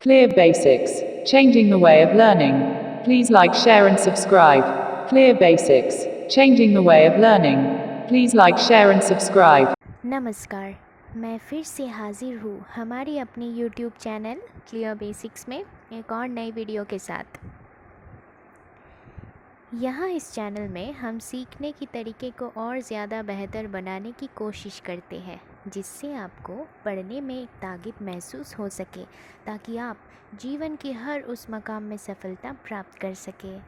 Clear Basics, changing the way of learning. Please like, share and subscribe. Clear Basics, changing the way of learning. Please like, share and subscribe. नमस्कार, मैं फिर से हाजिर हूँ हमारी अपनी YouTube चैनल क्लियर बेसिक्स में एक और नई वीडियो के साथ। यहाँ इस चैनल में हम सीखने की तरीके को और ज़्यादा बेहतर बनाने की कोशिश करते हैं, जिससे आपको पढ़ने में एक ताक़त महसूस हो सके, ताकि आप जीवन के हर उस मकाम में सफलता प्राप्त कर सकें।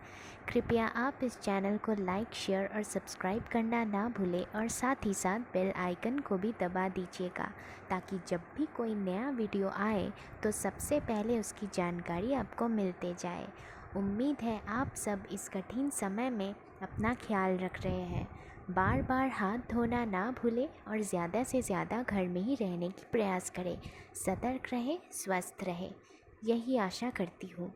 कृपया आप इस चैनल को लाइक, शेयर और सब्सक्राइब करना ना भूलें और साथ ही साथ बेल आइकन को भी दबा दीजिएगा, ताकि जब भी कोई नया वीडियो आए तो सबसे पहले उसकी जानकारी आपको मिलते जाए। उम्मीद है आप सब इस कठिन समय में अपना ख्याल रख रहे हैं। बार बार हाथ धोना ना भूलें और ज़्यादा से ज़्यादा घर में ही रहने की प्रयास करें। सतर्क रहें, स्वस्थ रहें, यही आशा करती हूँ।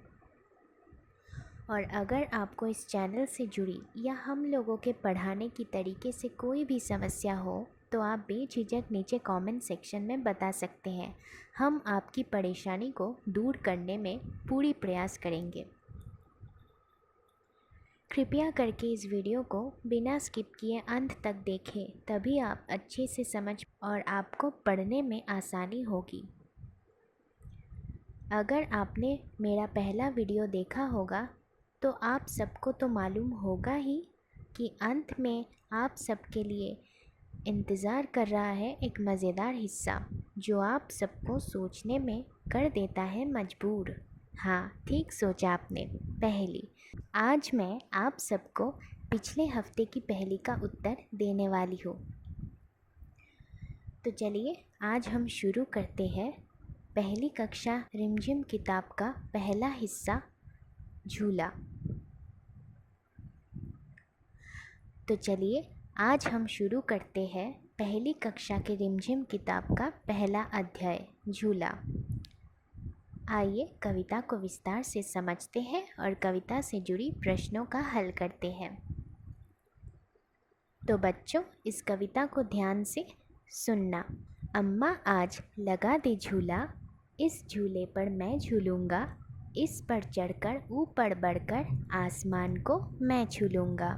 और अगर आपको इस चैनल से जुड़ी या हम लोगों के पढ़ाने की तरीके से कोई भी समस्या हो तो आप बेझिझक नीचे कमेंट सेक्शन में बता सकते हैं। हम आपकी परेशानी को दूर करने में पूरी प्रयास करेंगे। कृपया करके इस वीडियो को बिना स्किप किए अंत तक देखें, तभी आप अच्छे से समझ और आपको पढ़ने में आसानी होगी। अगर आपने मेरा पहला वीडियो देखा होगा तो आप सबको तो मालूम होगा ही कि अंत में आप सबके लिए इंतज़ार कर रहा है एक मज़ेदार हिस्सा, जो आप सबको सोचने में कर देता है मजबूर। हाँ, ठीक सोचा आपने, पहेली। आज मैं आप सबको पिछले हफ्ते की पहेली का उत्तर देने वाली हूँ। तो चलिए आज हम शुरू करते हैं पहली कक्षा रिमझिम किताब का पहला हिस्सा, झूला। तो चलिए आज हम शुरू करते हैं पहली कक्षा के रिमझिम किताब का पहला अध्याय, झूला। आइए कविता को विस्तार से समझते हैं और कविता से जुड़ी प्रश्नों का हल करते हैं। तो बच्चों, इस कविता को ध्यान से सुनना। अम्मा आज लगा दे झूला, इस झूले पर मैं झूलूंगा, इस पर चढ़कर ऊपर बढ़कर आसमान को मैं झूलूंगा।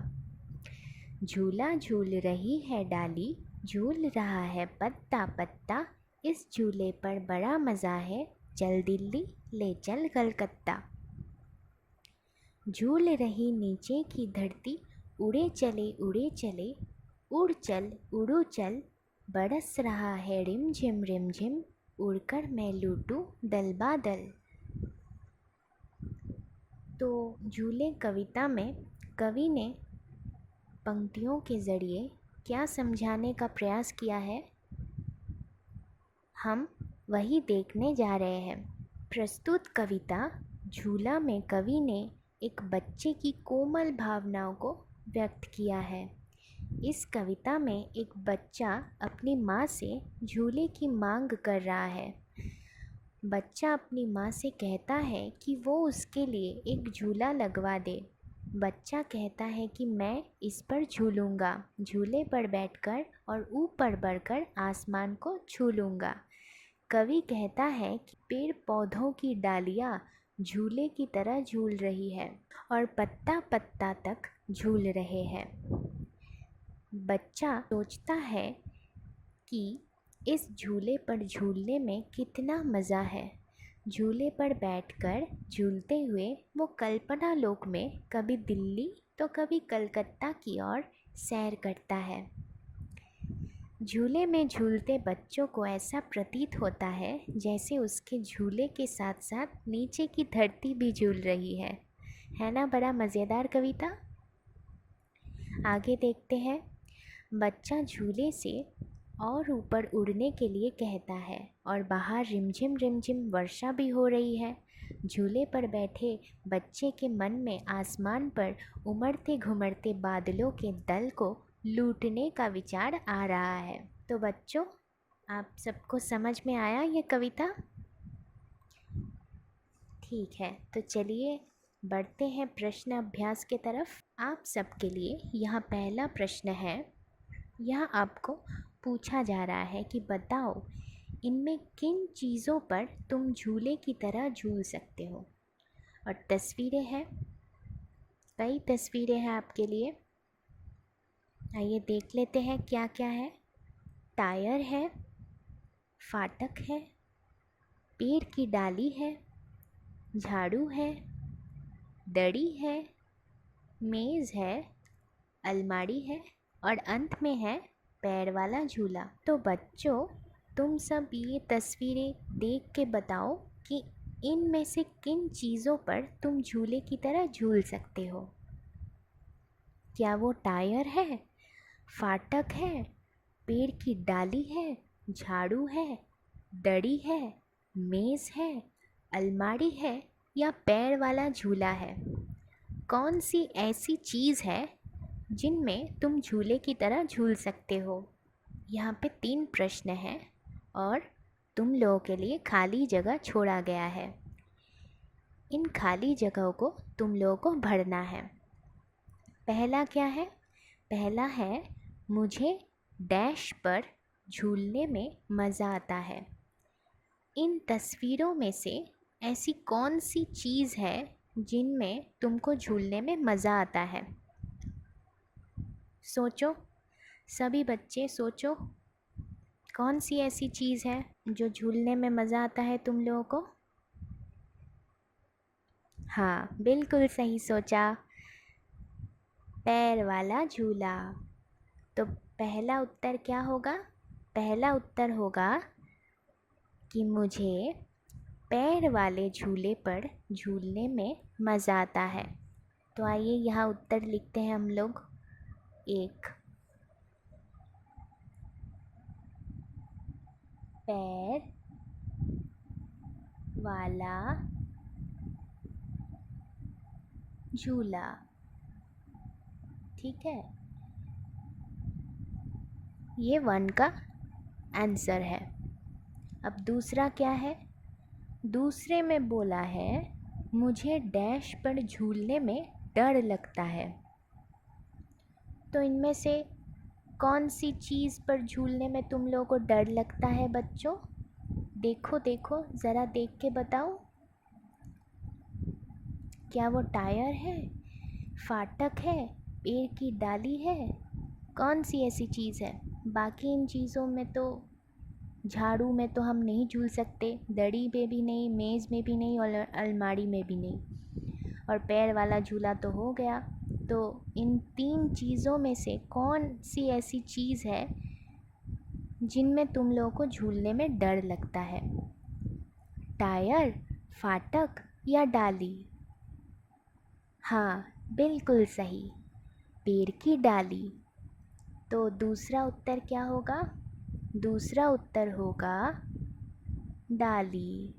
झूला झूल रही है डाली, झूल रहा है पत्ता पत्ता, इस झूले पर बड़ा मज़ा है, चल दिल्ली ले चल कलकत्ता। झूल रही नीचे की धरती, उड़े चले उड़ चल उड़ू चल, बरस रहा है रिम झिम, उड़कर मैं लूटूं दल बादल। तो झूले कविता में कवि ने पंक्तियों के ज़रिए क्या समझाने का प्रयास किया है, हम वही देखने जा रहे हैं। प्रस्तुत कविता झूला में कवि ने एक बच्चे की कोमल भावनाओं को व्यक्त किया है। इस कविता में एक बच्चा अपनी माँ से झूले की मांग कर रहा है। बच्चा अपनी माँ से कहता है कि वो उसके लिए एक झूला लगवा दे। बच्चा कहता है कि मैं इस पर झूलूंगा, झूले पर बैठकर और ऊपर बढ़कर आसमान को छू लूँगा। कवि कहता है कि पेड़ पौधों की डालियाँ झूले की तरह झूल रही है और पत्ता पत्ता तक झूल रहे हैं। बच्चा सोचता है कि इस झूले पर झूलने में कितना मज़ा है। झूले पर बैठकर झूलते हुए वो कल्पना लोक में कभी दिल्ली तो कभी कलकत्ता की ओर सैर करता है। झूले में झूलते बच्चों को ऐसा प्रतीत होता है जैसे उसके झूले के साथ साथ नीचे की धरती भी झूल रही है ना? बड़ा मज़ेदार कविता। आगे देखते हैं। बच्चा झूले से और ऊपर उड़ने के लिए कहता है और बाहर रिमझिम वर्षा भी हो रही है। झूले पर बैठे बच्चे के मन में आसमान पर उमड़ते घुमड़ते बादलों के दल को लूटने का विचार आ रहा है। तो बच्चों, आप सबको समझ में आया ये कविता? ठीक है, तो चलिए बढ़ते हैं प्रश्न अभ्यास के तरफ। आप सबके लिए यहाँ पहला प्रश्न है। यह आपको पूछा जा रहा है कि बताओ इनमें किन चीज़ों पर तुम झूले की तरह झूल सकते हो। और तस्वीरें हैं, कई तस्वीरें हैं आपके लिए। आइए देख लेते हैं क्या क्या है। टायर है, फाटक है, पेड़ की डाली है, झाड़ू है, दड़ी है, मेज़ है, अलमारी है और अंत में है पैर वाला झूला। तो बच्चों, तुम सब ये तस्वीरें देख के बताओ कि इनमें से किन चीज़ों पर तुम झूले की तरह झूल सकते हो। क्या वो टायर है, फाटक है, पेड़ की डाली है, झाड़ू है, दड़ी है, मेज़ है, अलमारी है या पैर वाला झूला है? कौन सी ऐसी चीज़ है जिनमें तुम झूले की तरह झूल सकते हो? यहाँ पे 3 प्रश्न हैं और तुम लोगों के लिए खाली जगह छोड़ा गया है। इन खाली जगहों को तुम लोगों को भरना है। पहला क्या है? पहला है मुझे डैश पर झूलने में मज़ा आता है। इन तस्वीरों में से ऐसी कौन सी चीज़ है जिनमें तुमको झूलने में मज़ा आता है? सोचो, सभी बच्चे सोचो, कौन सी ऐसी चीज़ है जो झूलने में मज़ा आता है तुम लोगों को? हाँ, बिल्कुल सही सोचा, पैर वाला झूला। तो पहला उत्तर क्या होगा? पहला उत्तर होगा कि मुझे पैर वाले झूले पर झूलने में मज़ा आता है। तो आइए यहाँ उत्तर लिखते हैं हम लोग। 1, पैर वाला झूला। ठीक है, ये 1 का आंसर है। अब दूसरा क्या है? दूसरे में बोला है मुझे डैश पर झूलने में डर लगता है। तो इनमें से कौन सी चीज़ पर झूलने में तुम लोगों को डर लगता है बच्चों? देखो देखो, ज़रा देख के बताओ। क्या वो टायर है, फाटक है, पेड़ की डाली है? कौन सी ऐसी चीज़ है? बाकी इन चीज़ों में तो, झाड़ू में तो हम नहीं झूल सकते, दड़ी में भी नहीं, मेज़ में भी नहीं और अलमारी में भी नहीं। और पैर वाला झूला तो हो गया। तो इन 3 चीज़ों में से कौन सी ऐसी चीज़ है जिनमें तुम लोगों को झूलने में डर लगता है? टायर, फाटक या डाली? हाँ, बिल्कुल सही, पेड़ की डाली। तो दूसरा उत्तर क्या होगा? दूसरा उत्तर होगा डाली।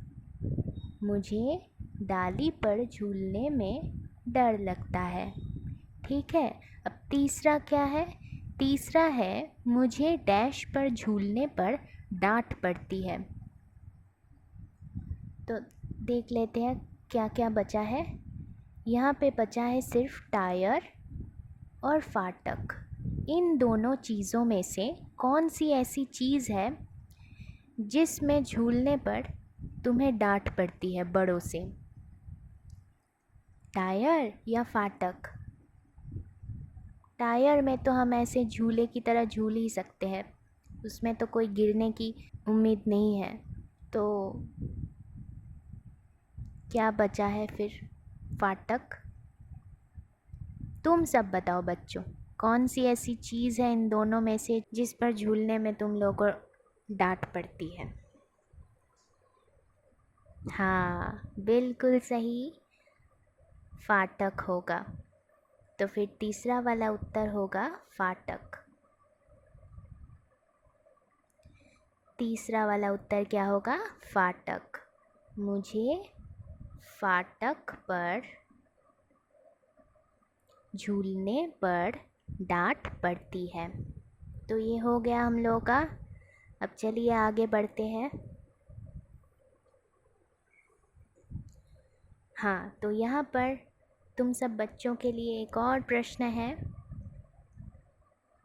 मुझे डाली पर झूलने में डर लगता है। ठीक है, अब तीसरा क्या है? तीसरा है मुझे डैश पर झूलने पर डांट पड़ती है। तो देख लेते हैं क्या क्या बचा है। यहाँ पे बचा है सिर्फ टायर और फाटक। इन दोनों चीज़ों में से कौन सी ऐसी चीज़ है जिसमें झूलने पर तुम्हें डांट पड़ती है बड़ों से? टायर या फाटक? टायर में तो हम ऐसे झूले की तरह झूल ही सकते हैं, उसमें तो कोई गिरने की उम्मीद नहीं है। तो क्या बचा है फिर? फाटक। तुम सब बताओ बच्चों, कौन सी ऐसी चीज़ है इन दोनों में से जिस पर झूलने में तुम लोगों को डांट पड़ती है? हाँ, बिल्कुल सही, फाटक होगा। तो फिर तीसरा वाला उत्तर होगा फाटक। तीसरा वाला उत्तर क्या होगा? फाटक। मुझे फाटक पर झूलने पर डांट पड़ती है। तो ये हो गया हम लोगों का। अब चलिए आगे बढ़ते हैं। हाँ, तो यहाँ पर तुम सब बच्चों के लिए एक और प्रश्न है।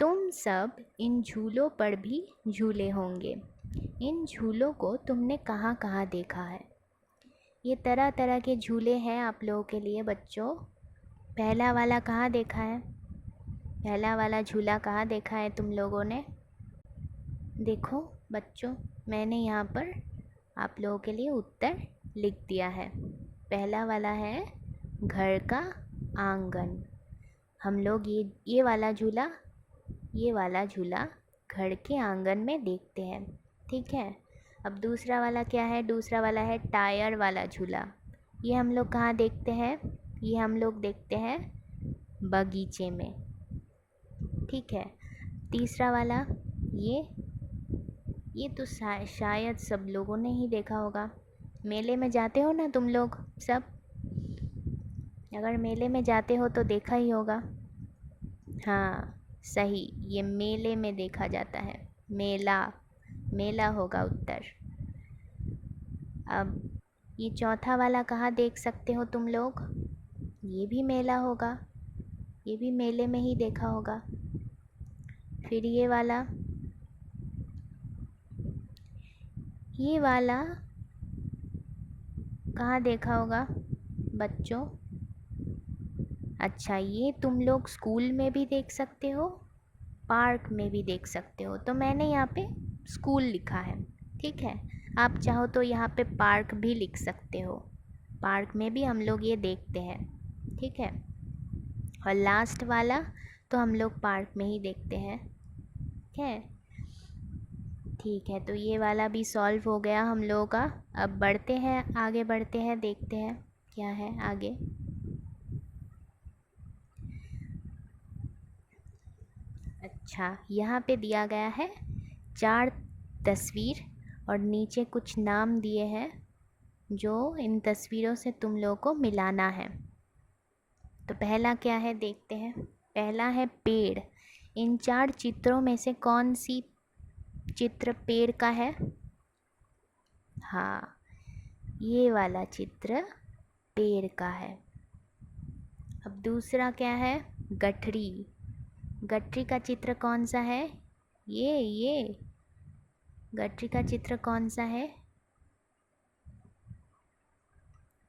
तुम सब इन झूलों पर भी झूले होंगे। इन झूलों को तुमने कहाँ कहाँ देखा है? ये तरह तरह के झूले हैं आप लोगों के लिए बच्चों। पहला वाला कहाँ देखा है? पहला वाला झूला कहाँ देखा है तुम लोगों ने? देखो बच्चों, मैंने यहाँ पर आप लोगों के लिए उत्तर लिख दिया है। पहला वाला है घर का आंगन। हम लोग ये वाला झूला घर के आंगन में देखते हैं। ठीक है। अब दूसरा वाला क्या है? दूसरा वाला है टायर वाला झूला। ये हम लोग कहाँ देखते हैं? ये हम लोग देखते हैं बगीचे में। ठीक है। तीसरा वाला ये तो शायद सब लोगों ने ही देखा होगा। मेले में जाते हो ना तुम लोग सब? अगर मेले में जाते हो तो देखा ही होगा। हाँ सही, ये मेले में देखा जाता है। मेला होगा उत्तर। अब ये चौथा वाला कहाँ देख सकते हो तुम लोग? ये भी मेला होगा, ये भी मेले में ही देखा होगा। फिर ये वाला कहाँ देखा होगा बच्चों? अच्छा, ये तुम लोग स्कूल में भी देख सकते हो, पार्क में भी देख सकते हो। तो मैंने यहाँ पे स्कूल लिखा है। ठीक है। आप चाहो तो यहाँ पे पार्क भी लिख सकते हो। पार्क में भी हम लोग ये देखते हैं। ठीक है। और लास्ट वाला तो हम लोग पार्क में ही देखते हैं। ठीक है। तो ये वाला भी सॉल्व हो गया हम लोगों का। अब बढ़ते हैं, आगे बढ़ते हैं, देखते हैं क्या है आगे। अच्छा, यहाँ पे दिया गया है 4 तस्वीर और नीचे कुछ नाम दिए हैं जो इन तस्वीरों से तुम लोगों को मिलाना है। तो पहला क्या है देखते हैं। पहला है पेड़। इन 4 चित्रों में से कौन सी चित्र पेड़ का है? हाँ, ये वाला चित्र पेड़ का है। अब दूसरा क्या है? गठरी। गठरी का चित्र कौन सा है? ये गठरी का चित्र कौन सा है?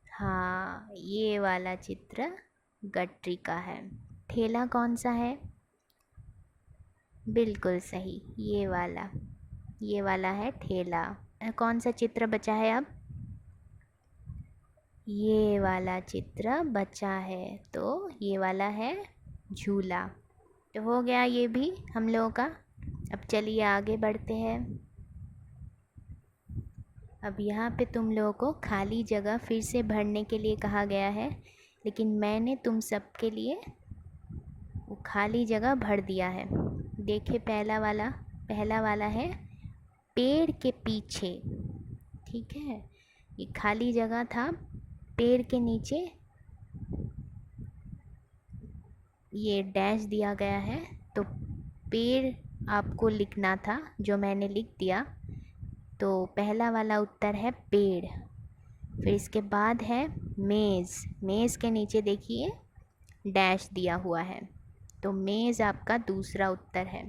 हाँ, ये वाला चित्र गठरी का है। ठेला कौन सा है? बिल्कुल सही, ये वाला है ठेला। कौन सा चित्र बचा है अब? ये वाला चित्र बचा है, तो ये वाला है झूला। तो हो गया ये भी हम लोगों का। अब चलिए आगे बढ़ते हैं। अब यहाँ पे तुम लोगों को खाली जगह फिर से भरने के लिए कहा गया है, लेकिन मैंने तुम सबके लिए वो खाली जगह भर दिया है। देखिए पहला वाला है पेड़ के पीछे। ठीक है। ये खाली जगह था, पेड़ के नीचे ये डैश दिया गया है। तो पेड़ आपको लिखना था, जो मैंने लिख दिया। तो पहला वाला उत्तर है पेड़। फिर इसके बाद है मेज़। मेज़ के नीचे देखिए डैश दिया हुआ है, तो मेज़ आपका दूसरा उत्तर है।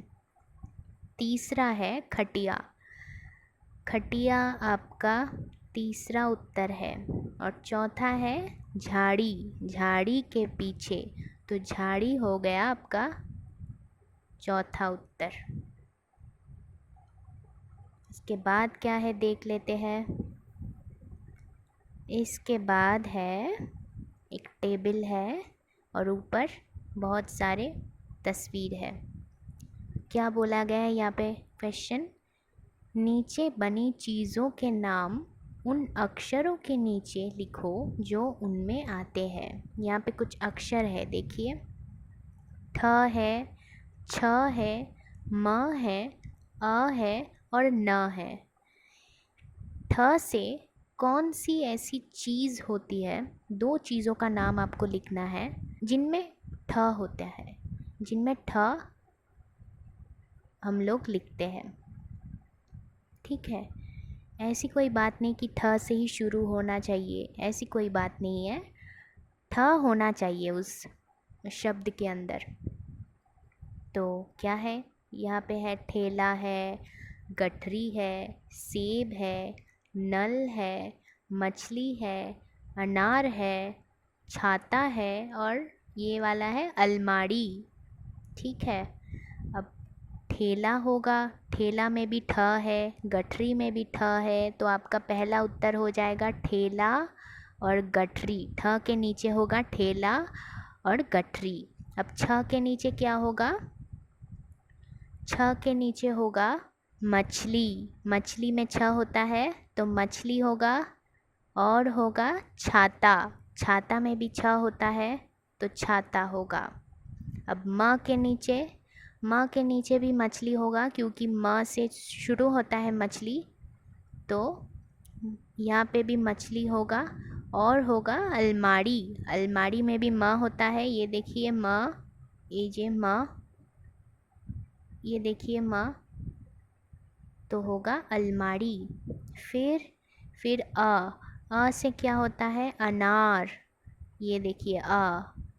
तीसरा है खटिया। खटिया आपका तीसरा उत्तर है। और चौथा है झाड़ी। झाड़ी के पीछे, तो झाड़ी हो गया आपका चौथा उत्तर। इसके बाद क्या है देख लेते हैं। इसके बाद है एक टेबल है और ऊपर बहुत सारे तस्वीर है। क्या बोला गया है यहाँ पे क्वेश्चन? नीचे बनी चीज़ों के नाम उन अक्षरों के नीचे लिखो जो उनमें आते हैं। यहाँ पे कुछ अक्षर है, देखिए। ठ है, छ है, म है, अ है और न है। ठ से कौन सी ऐसी चीज़ होती है? 2 चीज़ों का नाम आपको लिखना है जिनमें ठ होता है, जिनमें ठ हम लोग लिखते हैं। ठीक है। ऐसी कोई बात नहीं कि ठ से ही शुरू होना चाहिए, ऐसी कोई बात नहीं है। ठ होना चाहिए उस शब्द के अंदर। तो क्या है? यहाँ पे है ठेला है, गठरी है, सेब है, नल है, मछली है, अनार है, छाता है और ये वाला है अलमारी। ठीक है। अब ठेला होगा, ठेला में भी ठ है, गठरी में भी ठ है, तो आपका पहला उत्तर हो जाएगा ठेला और गठरी। ठ के नीचे होगा ठेला और गठरी। अब छ के नीचे क्या होगा? छ के नीचे होगा मछली। मछली में छ होता है तो मछली होगा और होगा छाता। छाता में भी छ होता है तो छाता होगा। अब म के नीचे भी मछली होगा क्योंकि म से शुरू होता है मछली, तो यहाँ पे भी मछली होगा और होगा अलमारी। अलमारी में भी म होता है, ये देखिए म, ये देखिए म, तो होगा अलमारी। फिर अ से क्या होता है? अनार। ये देखिए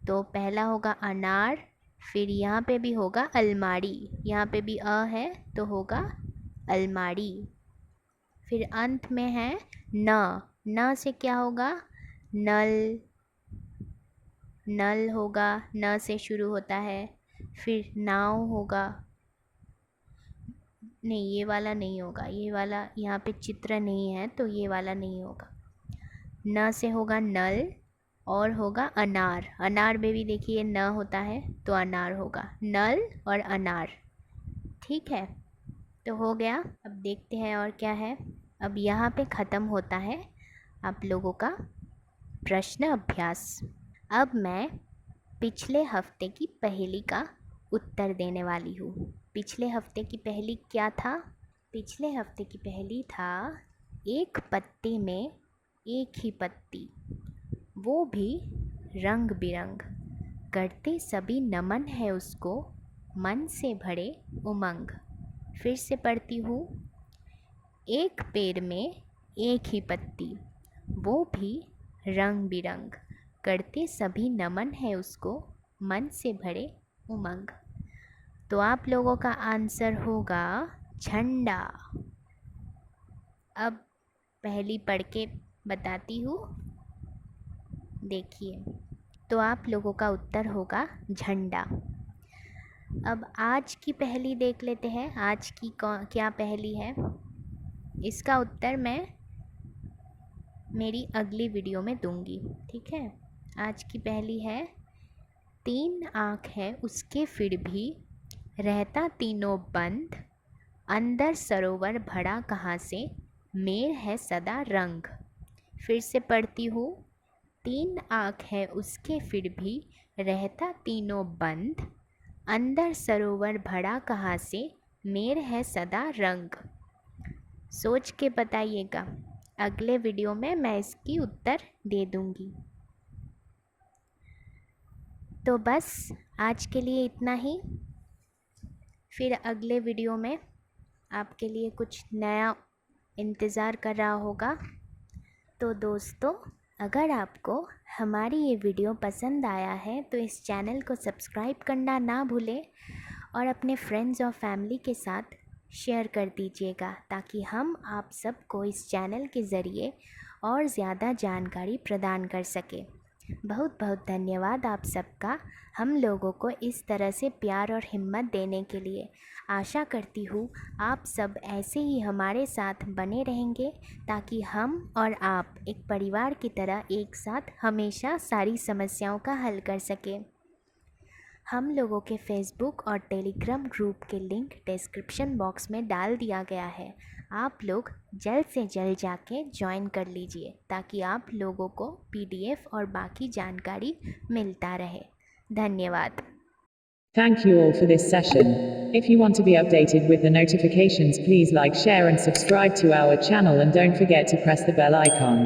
तो पहला होगा अनार, फिर यहाँ पे भी होगा अलमारी। यहाँ पे भी है तो होगा अलमारी। फिर अंत में है न से क्या होगा? नल। नल होगा, न से शुरू होता है। फिर नाव होगा, नहीं ये वाला नहीं होगा, ये वाला यहाँ पे चित्र नहीं है तो ये वाला नहीं होगा। न से होगा नल और होगा अनार। अनार में भी देखिए न होता है तो अनार होगा। नल और अनार। ठीक है, तो हो गया। अब देखते हैं और क्या है। अब यहाँ पे ख़त्म होता है आप लोगों का प्रश्न अभ्यास। अब मैं पिछले हफ्ते की पहेली का उत्तर देने वाली हूँ। पिछले हफ्ते की पहेली क्या था? पिछले हफ्ते की पहेली था, एक पत्ते में एक ही पत्ती, वो भी रंग बिरंग, करते सभी नमन है उसको, मन से भरे उमंग। फिर से पढ़ती हूँ। एक पेड़ में एक ही पत्ती, वो भी रंग बिरंग, करते सभी नमन है उसको, मन से भरे उमंग। तो आप लोगों का आंसर होगा झंडा। अब पहली पढ़ के बताती हूँ, देखिए। तो आप लोगों का उत्तर होगा झंडा। अब आज की पहेली देख लेते हैं। आज की क्या पहेली है? इसका उत्तर मैं मेरी अगली वीडियो में दूंगी। ठीक है। आज की पहेली है, तीन आँख है उसके फिर भी, रहता तीनों बंद, अंदर सरोवर भरा कहाँ से, मेर है सदा रंग। फिर से पढ़ती हूँ। तीन आँख है उसके फिर भी, रहता तीनों बंद, अंदर सरोवर भरा कहाँ से, मेर है सदा रंग। सोच के बताइएगा, अगले वीडियो में मैं इसकी उत्तर दे दूँगी। तो बस आज के लिए इतना ही। फिर अगले वीडियो में आपके लिए कुछ नया इंतज़ार कर रहा होगा। तो दोस्तों, अगर आपको हमारी ये वीडियो पसंद आया है तो इस चैनल को सब्सक्राइब करना ना भूलें और अपने फ्रेंड्स और फैमिली के साथ शेयर कर दीजिएगा, ताकि हम आप सबको इस चैनल के ज़रिए और ज़्यादा जानकारी प्रदान कर सकें। बहुत बहुत धन्यवाद आप सबका, हम लोगों को इस तरह से प्यार और हिम्मत देने के लिए। आशा करती हूँ आप सब ऐसे ही हमारे साथ बने रहेंगे, ताकि हम और आप एक परिवार की तरह एक साथ हमेशा सारी समस्याओं का हल कर सकें। हम लोगों के फेसबुक और टेलीग्राम ग्रुप के लिंक डिस्क्रिप्शन बॉक्स में डाल दिया गया है। आप लोग जल्द से जल्द जाके ज्वाइन कर लीजिए, ताकि आप लोगों को पीडीएफ और बाकी जानकारी मिलता रहे। धन्यवाद। Thank you all for this session. If you want to be updated with the notifications, please like, share, and subscribe to our channel, and don't forget to press the bell icon.